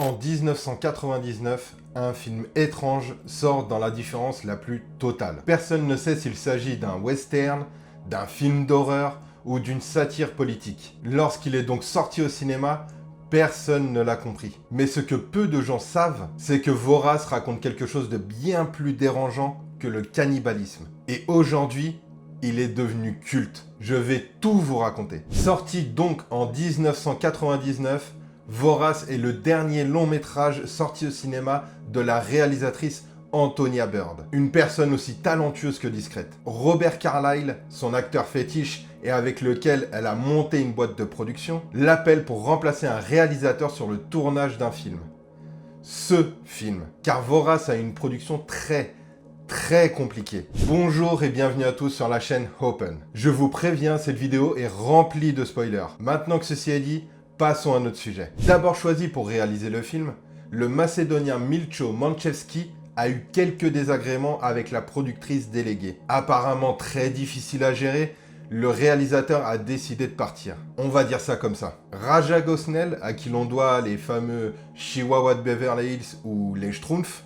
En 1999, un film étrange sort dans l'indifférence la plus totale. Personne ne sait s'il s'agit d'un western, d'un film d'horreur ou d'une satire politique. Lorsqu'il est donc sorti au cinéma, personne ne l'a compris. Mais ce que peu de gens savent, c'est que Vorace raconte quelque chose de bien plus dérangeant que le cannibalisme. Et aujourd'hui, il est devenu culte. Je vais tout vous raconter. Sorti donc en 1999, Vorace est le dernier long métrage sorti au cinéma de la réalisatrice Antonia Bird. Une personne aussi talentueuse que discrète. Robert Carlyle, son acteur fétiche et avec lequel elle a monté une boîte de production, l'appelle pour remplacer un réalisateur sur le tournage d'un film. Ce film. Car Vorace a une production très compliquée. Bonjour et bienvenue à tous sur la chaîne Open. Je vous préviens, cette vidéo est remplie de spoilers. Maintenant que ceci est dit, passons à notre sujet. D'abord choisi pour réaliser le film, le Macédonien Milcho Manchevski a eu quelques désagréments avec la productrice déléguée. Apparemment très difficile à gérer, le réalisateur a décidé de partir. On va dire ça comme ça. Raja Gosnell, à qui l'on doit les fameux Chihuahua de Beverly Hills ou les Schtroumpfs,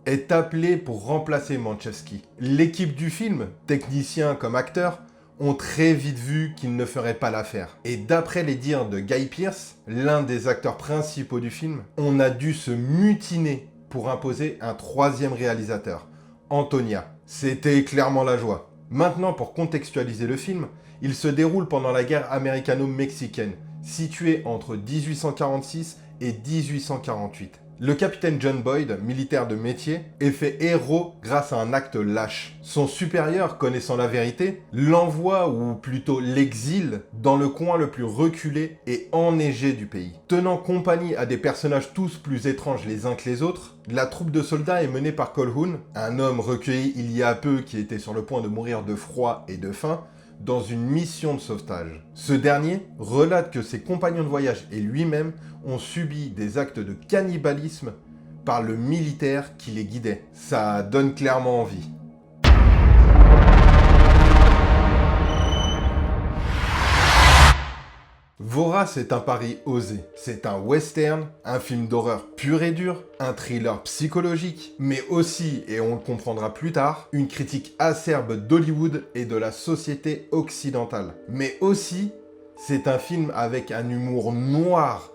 est appelé pour remplacer Manchevski. L'équipe du film, technicien comme acteur, ont très vite vu qu'il ne ferait pas l'affaire. Et d'après les dires de Guy Pearce, l'un des acteurs principaux du film, on a dû se mutiner pour imposer un troisième réalisateur, Antonia. C'était clairement la joie. Maintenant, pour contextualiser le film, il se déroule pendant la guerre américano-mexicaine, située entre 1846 et 1848. Le capitaine John Boyd, militaire de métier, est fait héros grâce à un acte lâche. Son supérieur, connaissant la vérité, l'envoie, ou plutôt l'exile, dans le coin le plus reculé et enneigé du pays. Tenant compagnie à des personnages tous plus étranges les uns que les autres, la troupe de soldats est menée par Colquhoun, un homme recueilli il y a peu qui était sur le point de mourir de froid et de faim, dans une mission de sauvetage. Ce dernier relate que ses compagnons de voyage et lui-même ont subi des actes de cannibalisme par le militaire qui les guidait. Ça donne clairement envie. Vorace est un pari osé. C'est un western, un film d'horreur pur et dur, un thriller psychologique, mais aussi, et on le comprendra plus tard, une critique acerbe d'Hollywood et de la société occidentale. Mais aussi, c'est un film avec un humour noir,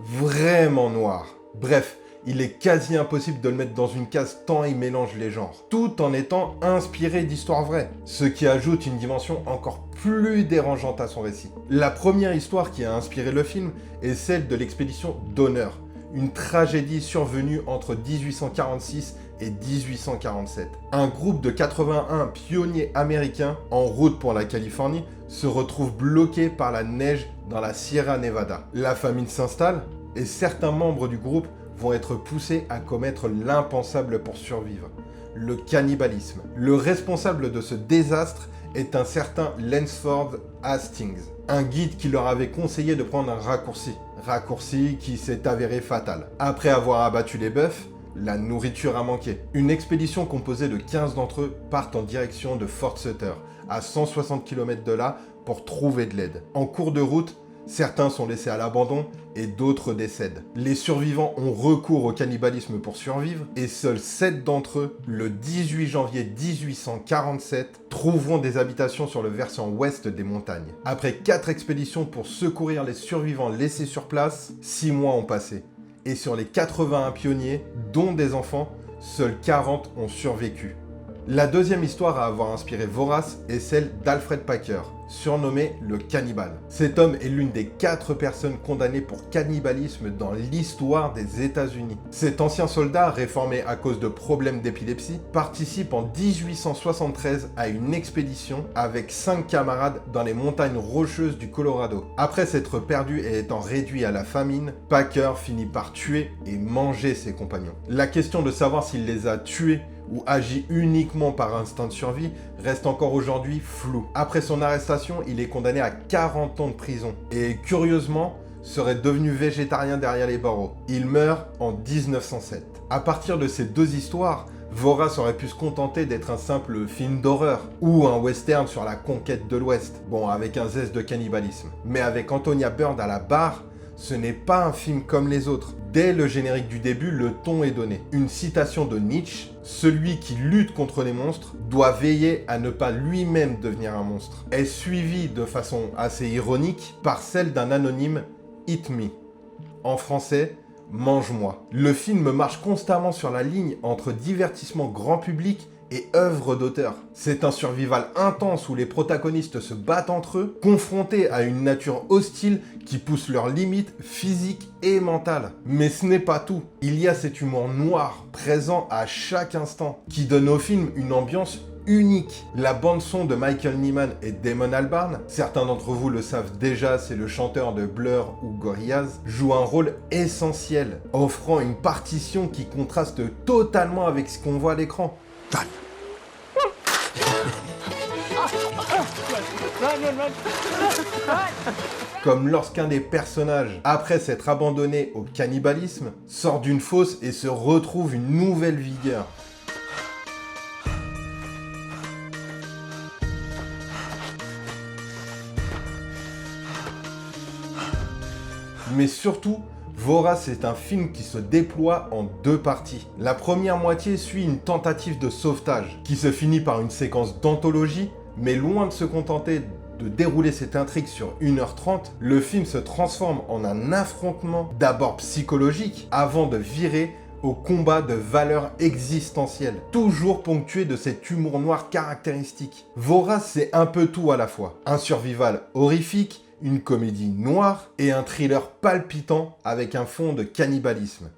vraiment noir. Bref, il est quasi impossible de le mettre dans une case tant il mélange les genres, tout en étant inspiré d'histoires vraies, ce qui ajoute une dimension encore plus dérangeante à son récit. La première histoire qui a inspiré le film est celle de l'expédition Donner, une tragédie survenue entre 1846 et 1847. Un groupe de 81 pionniers américains en route pour la Californie se retrouve bloqué par la neige dans la Sierra Nevada. La famine s'installe et certains membres du groupe vont être poussés à commettre l'impensable pour survivre, le cannibalisme. Le responsable de ce désastre est un certain Lansford Hastings, un guide qui leur avait conseillé de prendre un raccourci qui s'est avéré fatal. Après avoir abattu les bœufs, la nourriture a manqué. Une expédition composée de 15 d'entre eux partent en direction de Fort Sutter, à 160 km de là, pour trouver de l'aide. En cours de route, certains sont laissés à l'abandon et d'autres décèdent. Les survivants ont recours au cannibalisme pour survivre et seuls 7 d'entre eux, le 18 janvier 1847, trouveront des habitations sur le versant ouest des montagnes. Après 4 expéditions pour secourir les survivants laissés sur place, 6 mois ont passé. Et sur les 81 pionniers, dont des enfants, seuls 40 ont survécu. La deuxième histoire à avoir inspiré Vorace est celle d'Alfred Packer, surnommé le cannibale. Cet homme est l'une des 4 personnes condamnées pour cannibalisme dans l'histoire des États-Unis. Cet ancien soldat, réformé à cause de problèmes d'épilepsie, participe en 1873 à une expédition avec 5 camarades dans les montagnes rocheuses du Colorado. Après s'être perdu et étant réduit à la famine, Packer finit par tuer et manger ses compagnons. La question de savoir s'il les a tués ou agit uniquement par instinct de survie, reste encore aujourd'hui floue. Après son arrestation, il est condamné à 40 ans de prison et curieusement, serait devenu végétarien derrière les barreaux. Il meurt en 1907. À partir de ces deux histoires, Vorace aurait pu se contenter d'être un simple film d'horreur ou un western sur la conquête de l'Ouest, bon avec un zeste de cannibalisme. Mais avec Antonia Bird à la barre, ce n'est pas un film comme les autres. Dès le générique du début, le ton est donné. Une citation de Nietzsche, celui qui lutte contre les monstres doit veiller à ne pas lui-même devenir un monstre, est suivie de façon assez ironique par celle d'un anonyme « Eat me ». En français, « Mange-moi ». Le film marche constamment sur la ligne entre divertissement grand public et œuvre d'auteur. C'est un survival intense où les protagonistes se battent entre eux, confrontés à une nature hostile qui pousse leurs limites physiques et mentales. Mais ce n'est pas tout. Il y a cet humour noir présent à chaque instant qui donne au film une ambiance unique. La bande-son de Michael Nyman et Damon Albarn, certains d'entre vous le savent déjà, c'est le chanteur de Blur ou Gorillaz, joue un rôle essentiel, offrant une partition qui contraste totalement avec ce qu'on voit à l'écran. Comme lorsqu'un des personnages, après s'être abandonné au cannibalisme, sort d'une fosse et se retrouve une nouvelle vigueur. Mais surtout, Vorace est un film qui se déploie en deux parties. La première moitié suit une tentative de sauvetage, qui se finit par une séquence d'anthologie, mais loin de se contenter de dérouler cette intrigue sur 1h30, le film se transforme en un affrontement d'abord psychologique, avant de virer au combat de valeurs existentielles, toujours ponctué de cet humour noir caractéristique. Vorace, c'est un peu tout à la fois. Un survival horrifique, une comédie noire et un thriller palpitant avec un fond de cannibalisme.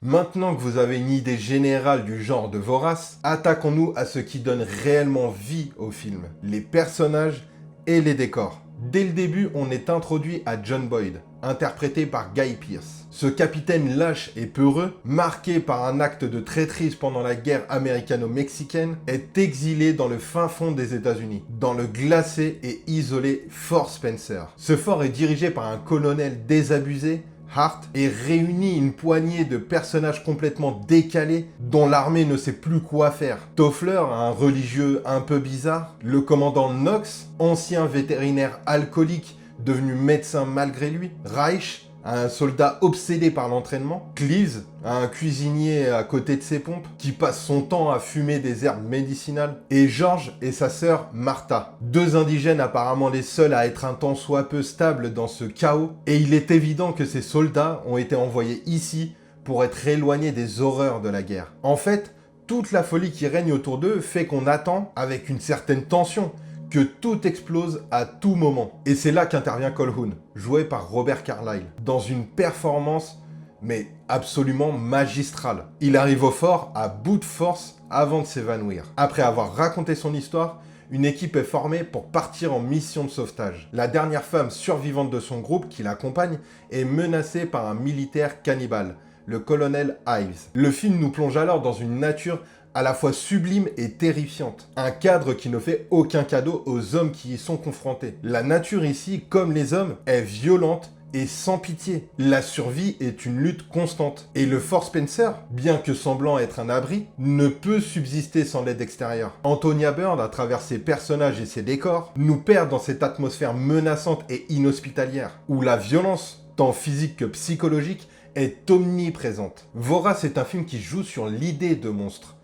Maintenant que vous avez une idée générale du genre de Vorace, attaquons-nous à ce qui donne réellement vie au film, les personnages et les décors. Dès le début, on est introduit à John Boyd, interprété par Guy Pearce. Ce capitaine lâche et peureux, marqué par un acte de traîtrise pendant la guerre américano-mexicaine, est exilé dans le fin fond des États-Unis, dans le glacé et isolé Fort Spencer. Ce fort est dirigé par un colonel désabusé, Hart, et réunit une poignée de personnages complètement décalés dont l'armée ne sait plus quoi faire. Toffler, un religieux un peu bizarre, le commandant Knox, ancien vétérinaire alcoolique devenu médecin malgré lui, Reich, un soldat obsédé par l'entraînement, Cleese, un cuisinier à côté de ses pompes, qui passe son temps à fumer des herbes médicinales, et George et sa sœur Martha, deux indigènes apparemment les seuls à être un tant soit peu stables dans ce chaos, et il est évident que ces soldats ont été envoyés ici pour être éloignés des horreurs de la guerre. En fait, toute la folie qui règne autour d'eux fait qu'on attend, avec une certaine tension, que tout explose à tout moment. Et c'est là qu'intervient Colquhoun, joué par Robert Carlyle, dans une performance mais absolument magistrale. Il arrive au fort à bout de force avant de s'évanouir. Après avoir raconté son histoire, une équipe est formée pour partir en mission de sauvetage. La dernière femme survivante de son groupe qui l'accompagne est menacée par un militaire cannibale, le colonel Ives. Le film nous plonge alors dans une nature à la fois sublime et terrifiante. Un cadre qui ne fait aucun cadeau aux hommes qui y sont confrontés. La nature ici, comme les hommes, est violente et sans pitié. La survie est une lutte constante. Et le Fort Spencer, bien que semblant être un abri, ne peut subsister sans l'aide extérieure. Antonia Bird, à travers ses personnages et ses décors, nous perd dans cette atmosphère menaçante et inhospitalière, où la violence, tant physique que psychologique, est omniprésente. Vorace est un film qui joue sur l'idée de monstre,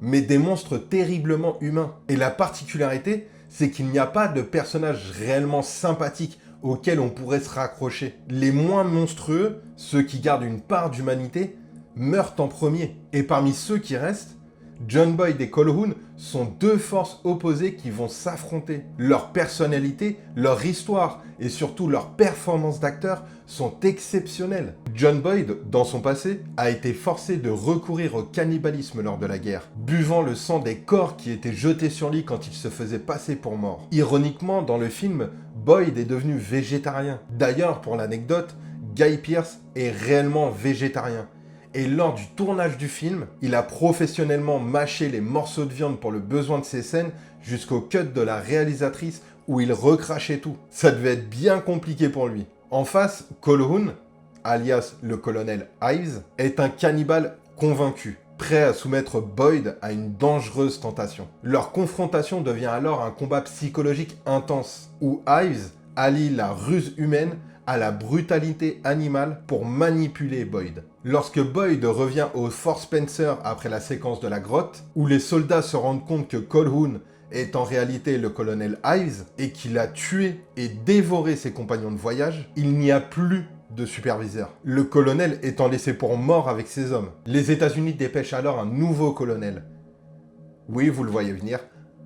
mais des monstres terriblement humains. Et la particularité, c'est qu'il n'y a pas de personnages réellement sympathiques auxquels on pourrait se raccrocher. Les moins monstrueux, ceux qui gardent une part d'humanité, meurent en premier. Et parmi ceux qui restent, John Boyd et Colquhoun sont deux forces opposées qui vont s'affronter. Leur personnalité, leur histoire et surtout leur performance d'acteur sont exceptionnelles. John Boyd, dans son passé, a été forcé de recourir au cannibalisme lors de la guerre, buvant le sang des corps qui étaient jetés sur lui quand il se faisait passer pour mort. Ironiquement, dans le film, Boyd est devenu végétarien. D'ailleurs, pour l'anecdote, Guy Pearce est réellement végétarien. Et lors du tournage du film, il a professionnellement mâché les morceaux de viande pour le besoin de ses scènes jusqu'au cut de la réalisatrice où il recrachait tout. Ça devait être bien compliqué pour lui. En face, Colquhoun, alias le colonel Ives, est un cannibale convaincu, prêts à soumettre Boyd à une dangereuse tentation. Leur confrontation devient alors un combat psychologique intense, où Ives allie la ruse humaine à la brutalité animale pour manipuler Boyd. Lorsque Boyd revient au Fort Spencer après la séquence de la grotte, où les soldats se rendent compte que Colquhoun est en réalité le colonel Ives et qu'il a tué et dévoré ses compagnons de voyage, il n'y a plus de superviseur. Le colonel étant laissé pour mort avec ses hommes. Les États-Unis dépêchent alors un nouveau colonel. Oui, vous le voyez venir,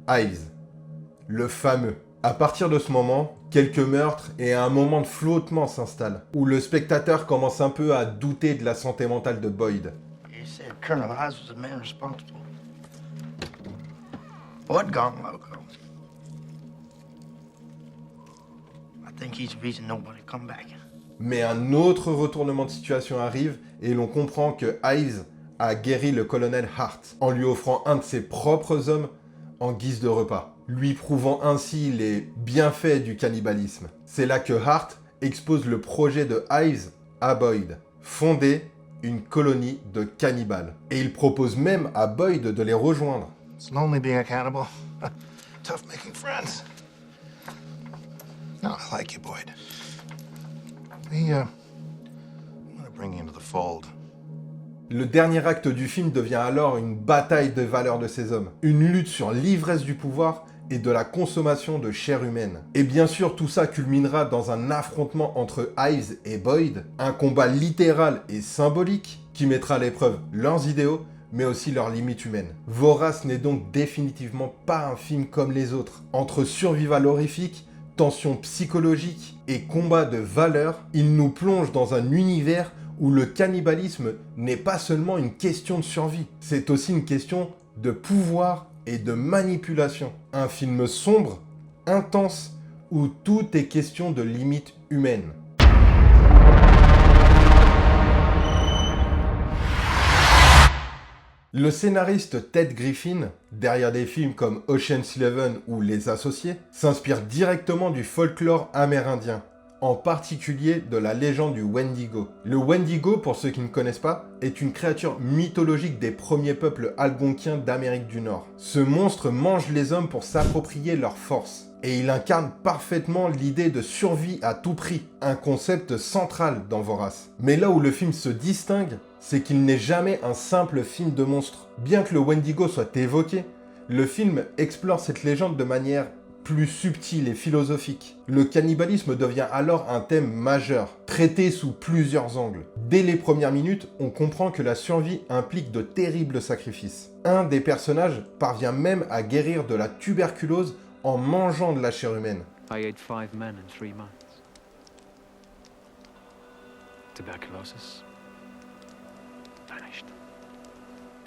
Ives. Le fameux. À partir de ce moment, quelques meurtres et un moment de flottement s'installent, où le spectateur commence un peu à douter de la santé mentale de Boyd. You said Colonel Ives was the man responsible. What gone loco? I think he's the reason nobody come back. Mais un autre retournement de situation arrive et l'on comprend que Ives a guéri le colonel Hart en lui offrant un de ses propres hommes en guise de repas, lui prouvant ainsi les bienfaits du cannibalisme. C'est là que Hart expose le projet de Ives à Boyd, fonder une colonie de cannibales. Et il propose même à Boyd de les rejoindre. It's lonely being a cannibal. Tough making friends. No, I like you, Boyd. I'm gonna bring you into the fold. Le dernier acte du film devient alors une bataille de valeurs de ces hommes. Une lutte sur l'ivresse du pouvoir et de la consommation de chair humaine. Et bien sûr, tout ça culminera dans un affrontement entre Ives et Boyd, un combat littéral et symbolique qui mettra à l'épreuve leurs idéaux, mais aussi leurs limites humaines. Vorace n'est donc définitivement pas un film comme les autres. Entre survival horrifique, tension psychologique et combat de valeurs, il nous plonge dans un univers où le cannibalisme n'est pas seulement une question de survie, c'est aussi une question de pouvoir et de manipulation. Un film sombre, intense, où tout est question de limites humaines. Le scénariste Ted Griffin, derrière des films comme Ocean's 11 ou Les Associés, s'inspire directement du folklore amérindien, en particulier de la légende du Wendigo. Le Wendigo, pour ceux qui ne connaissent pas, est une créature mythologique des premiers peuples algonquiens d'Amérique du Nord. Ce monstre mange les hommes pour s'approprier leur force, et il incarne parfaitement l'idée de survie à tout prix, un concept central dans Vorace. Mais là où le film se distingue, c'est qu'il n'est jamais un simple film de monstre. Bien que le Wendigo soit évoqué, le film explore cette légende de manière plus subtile et philosophique. Le cannibalisme devient alors un thème majeur, traité sous plusieurs angles. Dès les premières minutes, on comprend que la survie implique de terribles sacrifices. Un des personnages parvient même à guérir de la tuberculose en mangeant de la chair humaine. I ate 5 men in 3 months. Tuberculosis vanished.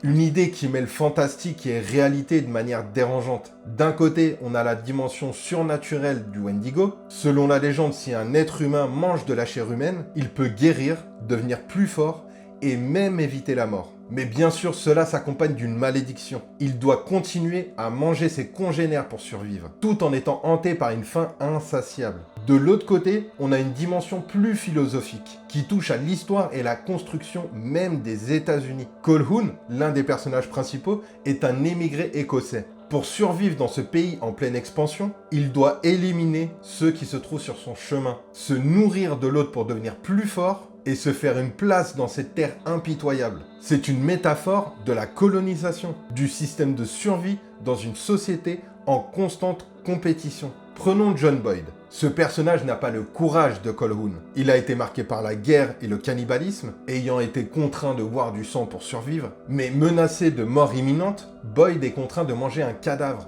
Une idée qui mêle fantastique et réalité de manière dérangeante. D'un côté, on a la dimension surnaturelle du Wendigo. Selon la légende, si un être humain mange de la chair humaine, il peut guérir, devenir plus fort et même éviter la mort. Mais bien sûr, cela s'accompagne d'une malédiction. Il doit continuer à manger ses congénères pour survivre, tout en étant hanté par une faim insatiable. De l'autre côté, on a une dimension plus philosophique, qui touche à l'histoire et la construction même des États-Unis. Colquhoun, l'un des personnages principaux, est un émigré écossais. Pour survivre dans ce pays en pleine expansion, il doit éliminer ceux qui se trouvent sur son chemin, se nourrir de l'autre pour devenir plus fort, et se faire une place dans cette terre impitoyable. C'est une métaphore de la colonisation, du système de survie dans une société en constante compétition. Prenons John Boyd. Ce personnage n'a pas le courage de Colquhoun. Il a été marqué par la guerre et le cannibalisme, ayant été contraint de boire du sang pour survivre, mais menacé de mort imminente, Boyd est contraint de manger un cadavre,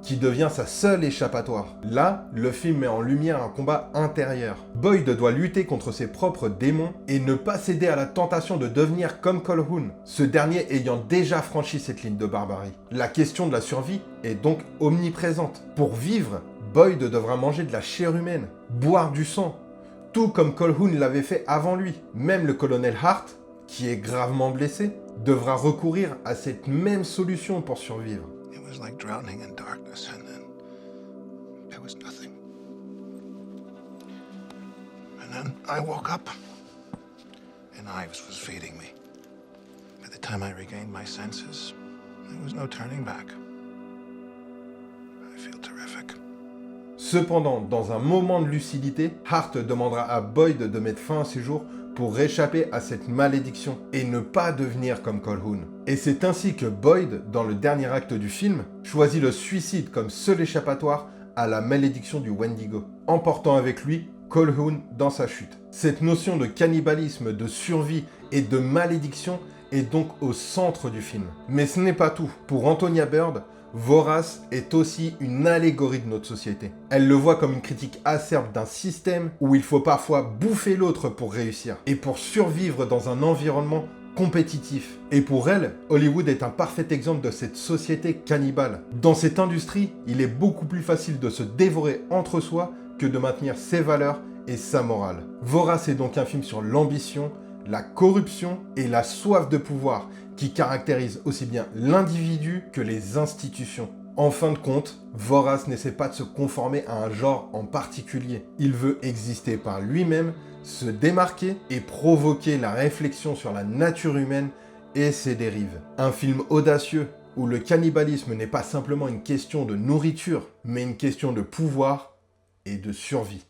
qui devient sa seule échappatoire. Là, le film met en lumière un combat intérieur. Boyd doit lutter contre ses propres démons et ne pas céder à la tentation de devenir comme Colquhoun, ce dernier ayant déjà franchi cette ligne de barbarie. La question de la survie est donc omniprésente. Pour vivre, Boyd devra manger de la chair humaine, boire du sang, tout comme Colquhoun l'avait fait avant lui. Même le colonel Hart, qui est gravement blessé, devra recourir à cette même solution pour survivre. It was like drowning in darkness, and then there was nothing. And then I woke up, and Ives was feeding me. By the time I regained my senses, there was no turning back. I feel terrific. Cependant, dans un moment de lucidité, Hart demandera à Boyd de mettre fin à ses jours pour échapper à cette malédiction et ne pas devenir comme Colquhoun. Et c'est ainsi que Boyd, dans le dernier acte du film, choisit le suicide comme seul échappatoire à la malédiction du Wendigo, emportant avec lui Colquhoun dans sa chute. Cette notion de cannibalisme, de survie et de malédiction est donc au centre du film. Mais ce n'est pas tout. Pour Antonia Bird, Vorace est aussi une allégorie de notre société. Elle le voit comme une critique acerbe d'un système où il faut parfois bouffer l'autre pour réussir et pour survivre dans un environnement compétitif. Et pour elle, Hollywood est un parfait exemple de cette société cannibale. Dans cette industrie, il est beaucoup plus facile de se dévorer entre soi que de maintenir ses valeurs et sa morale. Vorace est donc un film sur l'ambition, la corruption et la soif de pouvoir qui caractérise aussi bien l'individu que les institutions. En fin de compte, Vorace n'essaie pas de se conformer à un genre en particulier. Il veut exister par lui-même, se démarquer et provoquer la réflexion sur la nature humaine et ses dérives. Un film audacieux où le cannibalisme n'est pas simplement une question de nourriture, mais une question de pouvoir et de survie.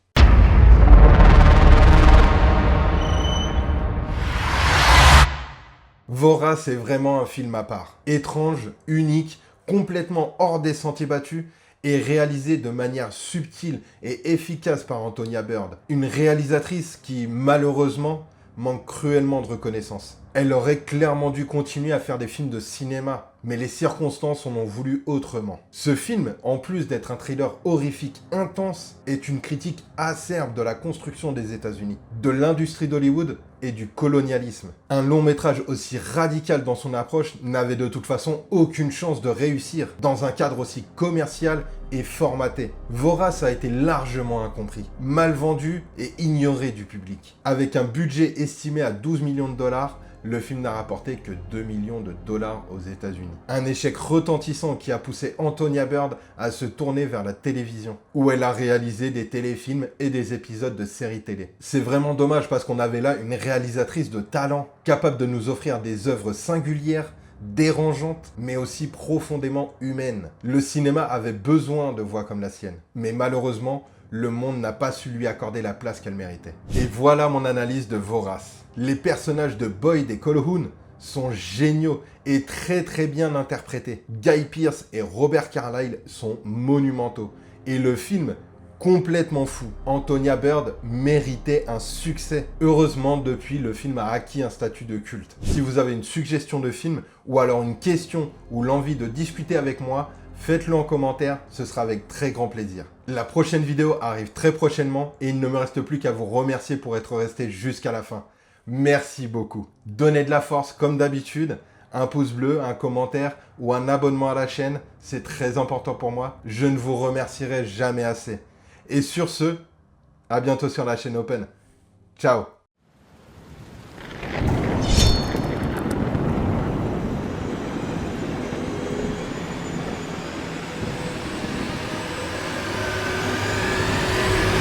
Vorace est vraiment un film à part. Étrange, unique, complètement hors des sentiers battus et réalisé de manière subtile et efficace par Antonia Bird. Une réalisatrice qui, malheureusement, manque cruellement de reconnaissance. Elle aurait clairement dû continuer à faire des films de cinéma, mais les circonstances en ont voulu autrement. Ce film, en plus d'être un thriller horrifique intense, est une critique acerbe de la construction des États-Unis, de l'industrie d'Hollywood et du colonialisme. Un long métrage aussi radical dans son approche n'avait de toute façon aucune chance de réussir dans un cadre aussi commercial et formaté. Vorace a été largement incompris, mal vendu et ignoré du public. Avec un budget estimé à 12 millions de dollars, le film n'a rapporté que 2 millions de dollars aux États-Unis. Un échec retentissant qui a poussé Antonia Bird à se tourner vers la télévision, où elle a réalisé des téléfilms et des épisodes de séries télé. C'est vraiment dommage parce qu'on avait là une réalisatrice de talent, capable de nous offrir des œuvres singulières, dérangeantes, mais aussi profondément humaines. Le cinéma avait besoin de voix comme la sienne, mais malheureusement, le monde n'a pas su lui accorder la place qu'elle méritait. Et voilà mon analyse de Vorace. Les personnages de Boyd et Colquhoun sont géniaux et très bien interprétés. Guy Pearce et Robert Carlyle sont monumentaux. Et le film, complètement fou. Antonia Bird méritait un succès. Heureusement, depuis, le film a acquis un statut de culte. Si vous avez une suggestion de film, ou alors une question, ou l'envie de discuter avec moi, faites-le en commentaire, ce sera avec très grand plaisir. La prochaine vidéo arrive très prochainement et il ne me reste plus qu'à vous remercier pour être resté jusqu'à la fin. Merci beaucoup. Donnez de la force comme d'habitude. Un pouce bleu, un commentaire ou un abonnement à la chaîne, c'est très important pour moi. Je ne vous remercierai jamais assez. Et sur ce, à bientôt sur la chaîne Open. Ciao.